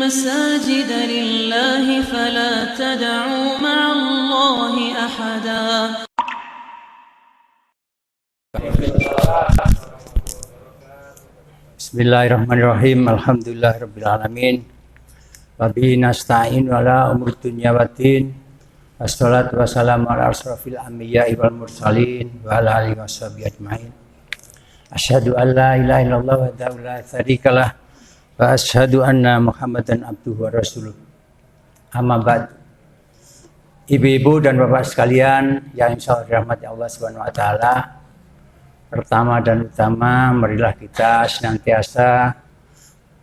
المساجد لله فلا تدعوا مع الله أحدا. Bismillahirrahmanirrahim. Alhamdulillahirabbil alamin. Wa bihi nasta'in ala umur dunya waddin. Wassalatu wassalamu ala asrofil anbiya'i wal mursalin wa ala alihi washabihi ajmain. Asyhadu an la ilaha illallah wahdahu la syarikalah wa asyhadu anna Muhammadan abduhu wa rasuluh. Amma ba'd. Ibu-ibu dan bapak sekalian yang insyaallah dirahmati Allah Subhanahu wa taala. Pertama dan utama, marilah kita senantiasa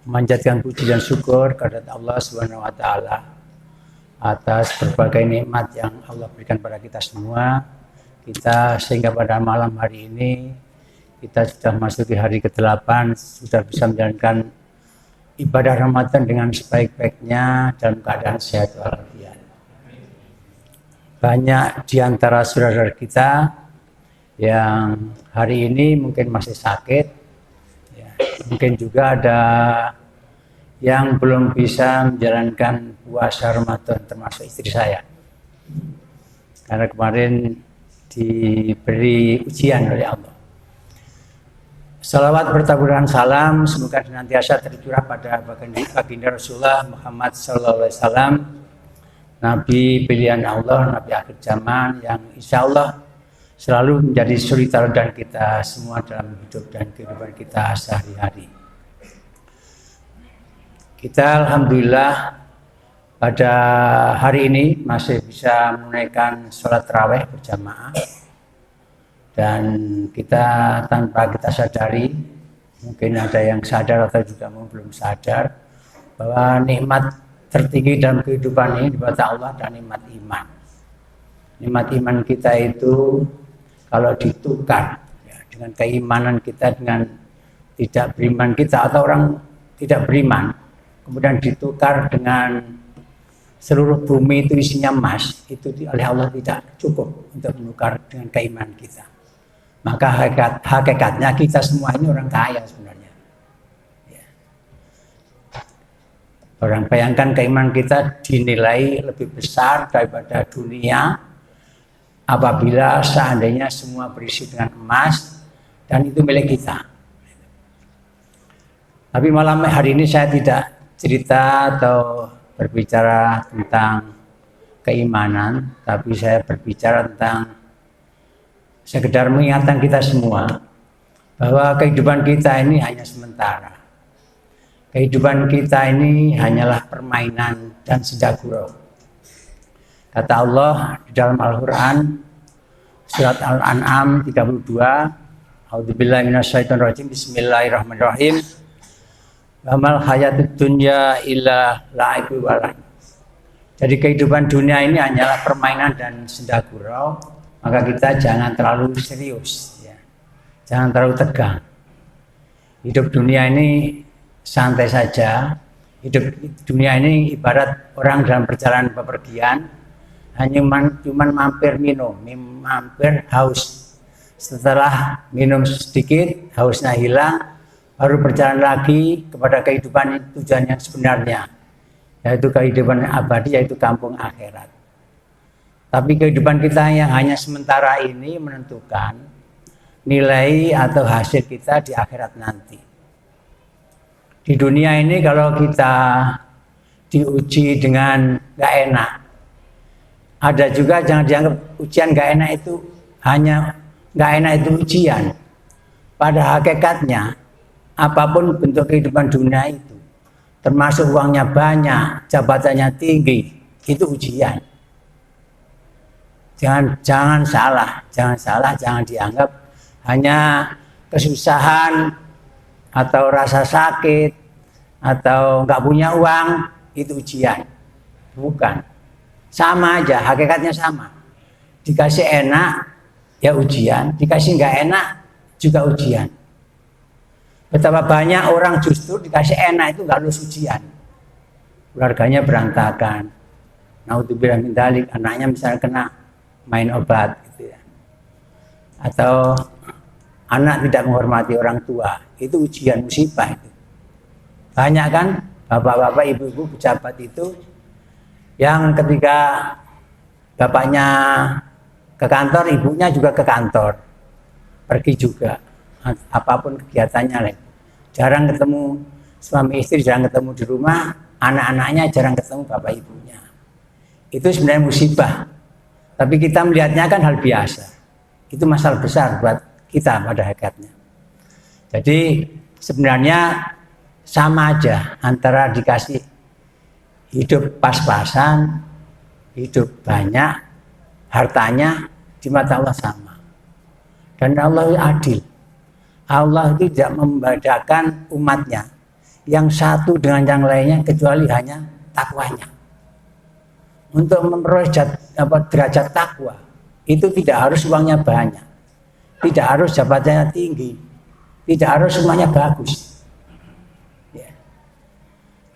memanjatkan puji dan syukur kehadirat Allah Subhanahu wa taala atas berbagai nikmat yang Allah berikan pada kita semua. Kita sehingga pada malam hari ini kita sudah masuk di hari ke-8, sudah bisa menjalankan ibadah Ramadan dengan sebaik-baiknya dalam keadaan sehat walafiat. Banyak di antara saudara kita yang hari ini mungkin masih sakit, ya, mungkin juga ada yang belum bisa menjalankan puasa Ramadan, termasuk istri saya, karena kemarin diberi ujian oleh Allah. Salawat bertaburan salam semoga senantiasa tercurah pada baginda Rasulullah Muhammad SAW, Nabi pilihan Allah, Nabi akhir zaman yang insya Allah selalu menjadi suri tauladan kita semua dalam hidup dan kehidupan kita sehari-hari. Kita alhamdulillah pada hari ini masih bisa menunaikan sholat tarawih berjamaah, dan kita tanpa kita sadari, mungkin ada yang sadar atau juga belum sadar, bahwa nikmat tertinggi dalam kehidupan ini dibuat Allah dan nikmat iman. Nikmat iman kita itu kalau ditukar ya, dengan keimanan kita dengan tidak beriman kita, atau orang tidak beriman kemudian ditukar dengan seluruh bumi itu isinya emas, itu oleh Allah tidak cukup untuk menukar dengan keimanan kita. Maka hakikatnya kita semua ini orang kaya sebenarnya ya. Orang bayangkan keimanan kita dinilai lebih besar daripada dunia apabila seandainya semua berisi dengan emas dan itu milik kita. Tapi malam hari ini saya tidak cerita atau berbicara tentang keimanan, tapi saya berbicara tentang sekedar mengingatkan kita semua bahwa kehidupan kita ini hanya sementara. Kehidupan kita ini hanyalah permainan dan senda gurau. Kata Allah di dalam Al-Quran, surat Al-An'am 32, A'udzubillahi minasyaitonirrajim, Bismillahirrahmanirrahim. Wa mal hayatud dunya illa la'ibun wa lahu. Jadi kehidupan dunia ini hanyalah permainan dan senda gurau, maka kita jangan terlalu serius, ya. Jangan terlalu tegang. Hidup dunia ini santai saja. Hidup dunia ini ibarat orang dalam perjalanan bepergian, hanya cuman mampir minum, mampir haus. Setelah minum sedikit, hausnya hilang, baru berjalan lagi kepada kehidupan tujuan yang sebenarnya, yaitu kehidupan abadi, yaitu kampung akhirat. Tapi kehidupan kita yang hanya sementara ini menentukan nilai atau hasil kita di akhirat nanti. Di dunia ini kalau kita diuji dengan gak enak, ada juga jangan dianggap ujian gak enak itu hanya gak enak itu ujian. Pada hakikatnya apapun bentuk kehidupan dunia itu, termasuk uangnya banyak, jabatannya tinggi, itu ujian. Jangan salah, jangan dianggap hanya kesusahan atau rasa sakit atau nggak punya uang itu ujian. Bukan. Sama aja, hakikatnya sama. Dikasih enak, ya ujian. Dikasih nggak enak, juga ujian. Betapa banyak orang justru dikasih enak itu nggak lulus ujian. Keluarganya berantakan. Naudzubillah min dzalik, anaknya misalnya kena main obat, gitu ya. Atau anak tidak menghormati orang tua, itu ujian, musibah itu. Banyak kan? bapak-bapak, ibu-ibu pejabat itu yang ketika bapaknya ke kantor, ibunya juga ke kantor, pergi juga, apapun kegiatannya. Jarang ketemu suami istri, jarang ketemu di rumah, anak-anaknya jarang ketemu bapak ibunya. Itu sebenarnya musibah. Tapi kita melihatnya kan hal biasa. Itu masalah besar buat kita pada hakikatnya. Jadi sebenarnya sama aja antara dikasih hidup pas-pasan, hidup banyak, hartanya di mata Allah sama. Dan Allah adil. Allah itu tidak membedakan umatnya yang satu dengan yang lainnya kecuali hanya takwanya. Untuk memperoleh derajat takwa itu tidak harus uangnya banyak, tidak harus jabatannya tinggi, tidak harus semuanya bagus. Ya.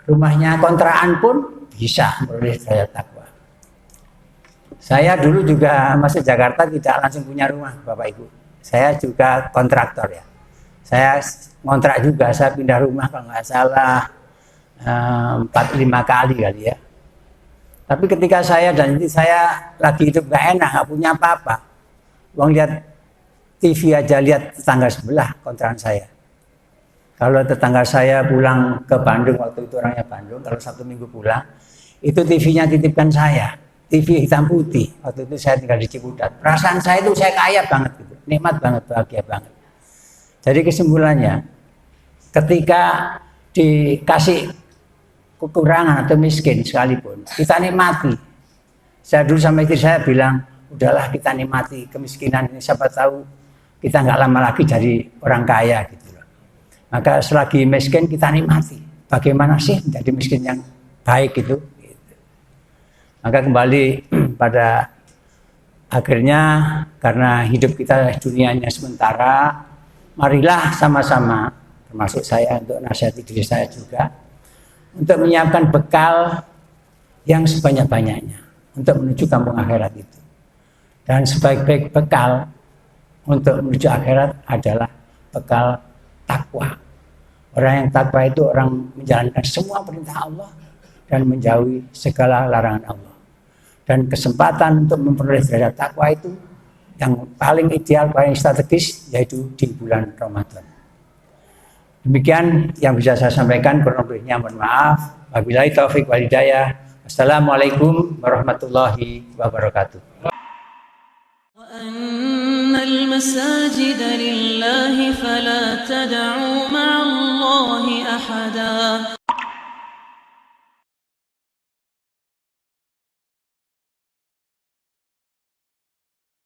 Rumahnya kontrakan pun bisa memperoleh derajat takwa. Saya dulu juga masuk Jakarta tidak langsung punya rumah, Bapak Ibu. Saya juga kontraktor ya. Saya ngontrak juga, saya pindah rumah kalau nggak salah 4-5 kali ya. Tapi ketika saya lagi hidup gak enak, gak punya apa-apa, uang lihat TV aja, lihat tetangga sebelah kontrakan saya. Kalau tetangga saya pulang ke Bandung, waktu itu orangnya Bandung, kalau Sabtu Minggu pulang, itu TV-nya titipkan saya, TV hitam putih. Waktu itu saya tinggal di Ciputat. Perasaan saya itu saya kaya banget gitu, nikmat banget, bahagia banget. Jadi kesimpulannya, ketika dikasih kekurangan atau miskin sekalipun, kita nikmati. Saya dulu sama istri saya bilang, udahlah kita nikmati kemiskinan ini, siapa tahu kita nggak lama lagi jadi orang kaya gitu loh. Maka selagi miskin kita nikmati. Bagaimana sih menjadi miskin yang baik itu? Gitu. Maka kembali pada akhirnya karena hidup kita dunianya sementara, marilah sama-sama, termasuk saya untuk nasihati diri saya juga, untuk menyiapkan bekal yang sebanyak-banyaknya untuk menuju kampung akhirat itu. Dan sebaik-baik bekal untuk menuju akhirat adalah bekal takwa. Orang yang takwa itu orang menjalankan semua perintah Allah dan menjauhi segala larangan Allah. Dan kesempatan untuk memperoleh derajat takwa itu yang paling ideal, paling strategis, yaitu di bulan Ramadan. Demikian yang bisa saya sampaikan, kurang lebihnya mohon maaf. Wabillahi taufik wal hidayah. Wassalamualaikum warahmatullahi wabarakatuh. وأن المساجد لله فلا تدعوا مع الله أحدا